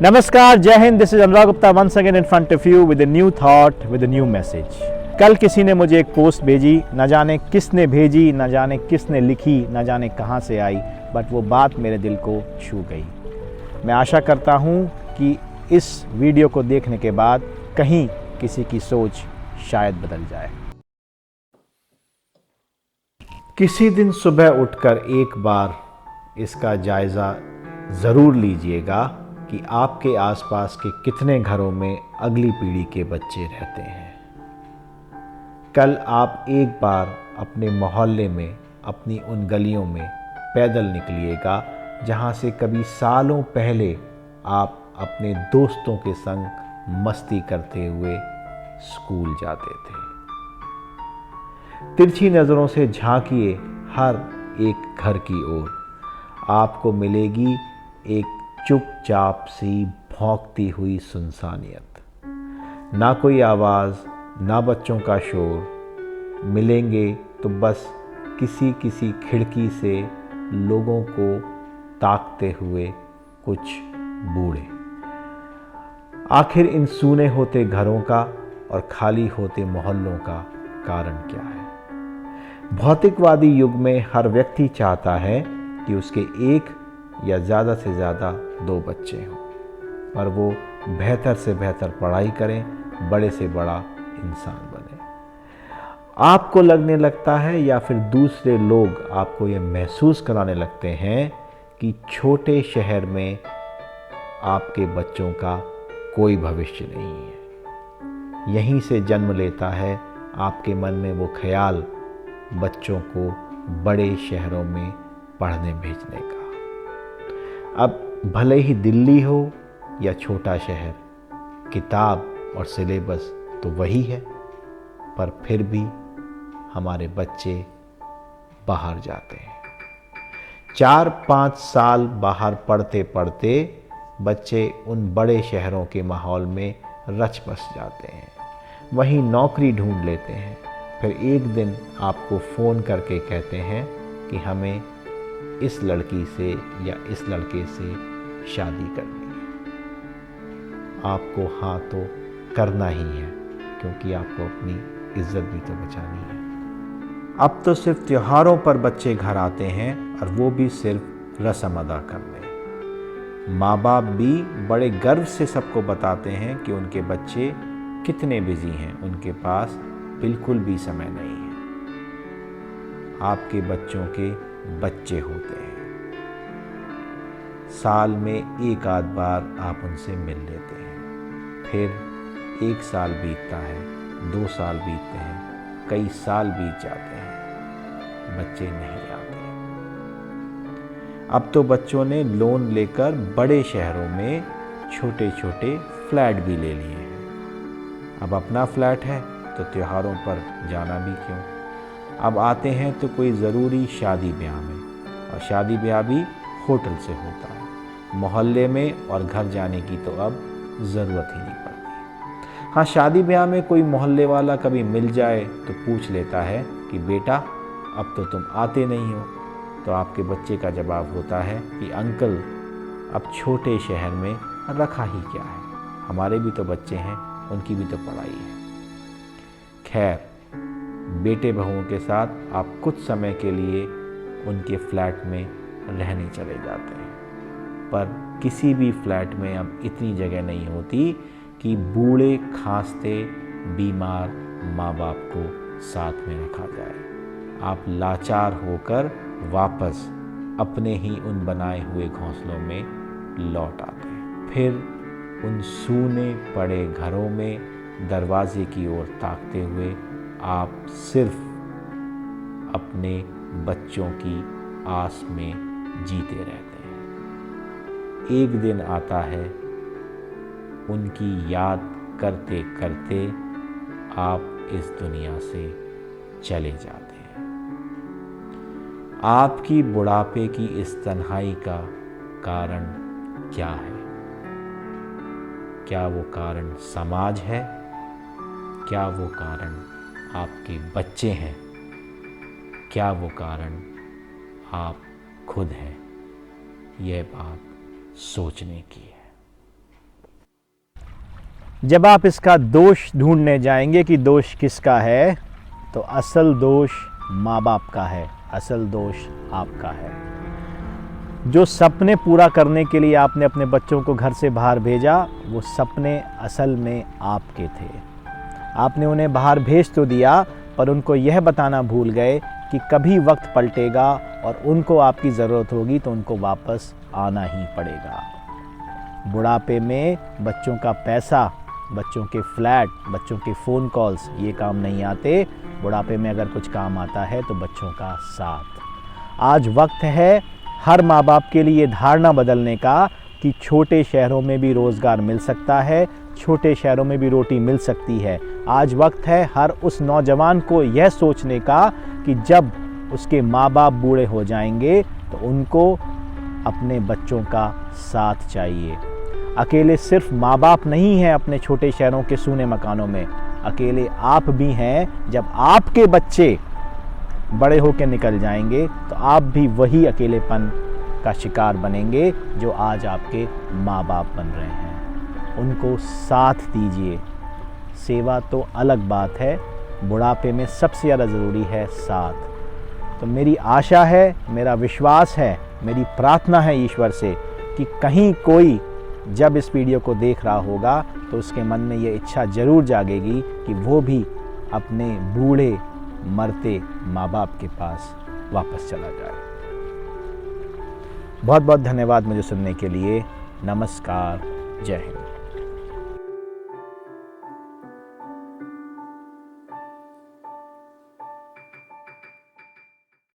नमस्कार, जय हिंद। This is Anurag Gupta once again in front of you with a new thought, with a new message. कल किसी ने मुझे एक पोस्ट भेजी, न जाने किसने भेजी, न जाने किसने लिखी, न जाने कहाँ से आई, बट वो बात मेरे दिल को छू गई। मैं आशा करता हूँ कि इस वीडियो को देखने के बाद कहीं किसी की सोच शायद बदल जाए। किसी दिन सुबह उठकर एक बार इसका जायज़ा ज़रूर लीजिएगा कि आपके आसपास के कितने घरों में अगली पीढ़ी के बच्चे रहते हैं। कल आप एक बार अपने मोहल्ले में, अपनी उन गलियों में पैदल निकलिएगा जहां से कभी सालों पहले आप अपने दोस्तों के संग मस्ती करते हुए स्कूल जाते थे। तिरछी नज़रों से झांकिए हर एक घर की ओर, आपको मिलेगी एक चुपचाप सी भौंकती हुई सुनसानियत। ना कोई आवाज़, ना बच्चों का शोर। मिलेंगे तो बस किसी किसी खिड़की से लोगों को ताकते हुए कुछ बूढ़े। आखिर इन सूने होते घरों का और खाली होते मोहल्लों का कारण क्या है? भौतिकवादी युग में हर व्यक्ति चाहता है कि उसके एक या ज़्यादा से ज़्यादा 2 बच्चे हों, पर वो बेहतर से बेहतर पढ़ाई करें, बड़े से बड़ा इंसान बने। आपको लगने लगता है या फिर दूसरे लोग आपको ये महसूस कराने लगते हैं कि छोटे शहर में आपके बच्चों का कोई भविष्य नहीं है। यहीं से जन्म लेता है आपके मन में वो ख्याल बच्चों को बड़े शहरों में पढ़ने भेजने का। अब भले ही दिल्ली हो या छोटा शहर, किताब और सिलेबस तो वही है, पर फिर भी हमारे बच्चे बाहर जाते हैं। 4-5 साल बाहर पढ़ते पढ़ते बच्चे उन बड़े शहरों के माहौल में रच बस जाते हैं, वहीं नौकरी ढूंढ लेते हैं। फिर एक दिन आपको फ़ोन करके कहते हैं कि हमें इस लड़की से या इस लड़के से शादी करनी है। आपको हाँ तो करना ही है, क्योंकि आपको अपनी इज्जत भी तो बचानी है। अब तो सिर्फ त्योहारों पर बच्चे घर आते हैं, और वो भी सिर्फ रस्म अदा करने। माँ बाप भी बड़े गर्व से सबको बताते हैं कि उनके बच्चे कितने बिजी हैं, उनके पास बिल्कुल भी समय नहीं है। आपके बच्चों के बच्चे होते हैं, साल में एक आध बार आप उनसे मिल लेते हैं, फिर 1 साल बीतता है, 2 साल बीतते हैं, कई साल बीत जाते हैं, बच्चे नहीं आते। अब तो बच्चों ने लोन लेकर बड़े शहरों में छोटे छोटे फ्लैट भी ले लिए हैं। अब अपना फ्लैट है तो त्योहारों पर जाना भी क्यों। अब आते हैं तो कोई ज़रूरी शादी ब्याह में, और शादी ब्याह भी होटल से होता है। मोहल्ले में और घर जाने की तो अब ज़रूरत ही नहीं पड़ती। हाँ, शादी ब्याह में कोई मोहल्ले वाला कभी मिल जाए तो पूछ लेता है कि बेटा अब तो तुम आते नहीं हो, तो आपके बच्चे का जवाब होता है कि अंकल अब छोटे शहर में रखा ही क्या है, हमारे भी तो बच्चे हैं, उनकी भी तो पढ़ाई है। खैर, बेटे बहुओं के साथ आप कुछ समय के लिए उनके फ्लैट में रहने चले जाते हैं, पर किसी भी फ्लैट में अब इतनी जगह नहीं होती कि बूढ़े खांसते बीमार माँ बाप को साथ में रखा जाए। आप लाचार होकर वापस अपने ही उन बनाए हुए घोंसलों में लौट आते हैं। फिर उन सूने पड़े घरों में दरवाजे की ओर ताकते हुए आप सिर्फ अपने बच्चों की आस में जीते रहते हैं। एक दिन आता है, उनकी याद करते करते आप इस दुनिया से चले जाते हैं। आपकी बुढ़ापे की इस तन्हाई का कारण क्या है? क्या वो कारण समाज है? क्या वो कारण आपके बच्चे हैं? क्या वो कारण आप खुद है। यह बात सोचने की है। जब आप इसका दोष ढूंढने जाएंगे कि दोष किसका है, तो असल दोष माँ बाप का है, असल दोष आपका है। जो सपने पूरा करने के लिए आपने अपने बच्चों को घर से बाहर भेजा, वो सपने असल में आपके थे। आपने उन्हें बाहर भेज तो दिया, पर उनको यह बताना भूल गए कि कभी वक्त पलटेगा और उनको आपकी ज़रूरत होगी तो उनको वापस आना ही पड़ेगा। बुढ़ापे में बच्चों का पैसा, बच्चों के फ्लैट, बच्चों के फ़ोन कॉल्स, ये काम नहीं आते। बुढ़ापे में अगर कुछ काम आता है तो बच्चों का साथ। आज वक्त है हर माँ बाप के लिए धारणा बदलने का कि छोटे शहरों में भी रोज़गार मिल सकता है, छोटे शहरों में भी रोटी मिल सकती है। आज वक्त है हर उस नौजवान को यह सोचने का कि जब उसके माँ बाप बूढ़े हो जाएंगे तो उनको अपने बच्चों का साथ चाहिए। अकेले सिर्फ माँ बाप नहीं हैं अपने छोटे शहरों के सूने मकानों में, अकेले आप भी हैं। जब आपके बच्चे बड़े होकर निकल जाएंगे तो आप भी वही अकेलेपन का शिकार बनेंगे जो आज आपके माँ बाप बन रहे हैं। उनको साथ दीजिए। सेवा तो अलग बात है, बुढ़ापे में सबसे ज़्यादा ज़रूरी है साथ। तो मेरी आशा है, मेरा विश्वास है, मेरी प्रार्थना है ईश्वर से कि कहीं कोई जब इस वीडियो को देख रहा होगा तो उसके मन में ये इच्छा ज़रूर जागेगी कि वो भी अपने बूढ़े मरते माँ बाप के पास वापस चला जाए। बहुत बहुत धन्यवाद मुझे सुनने के लिए। नमस्कार। जय हिंद।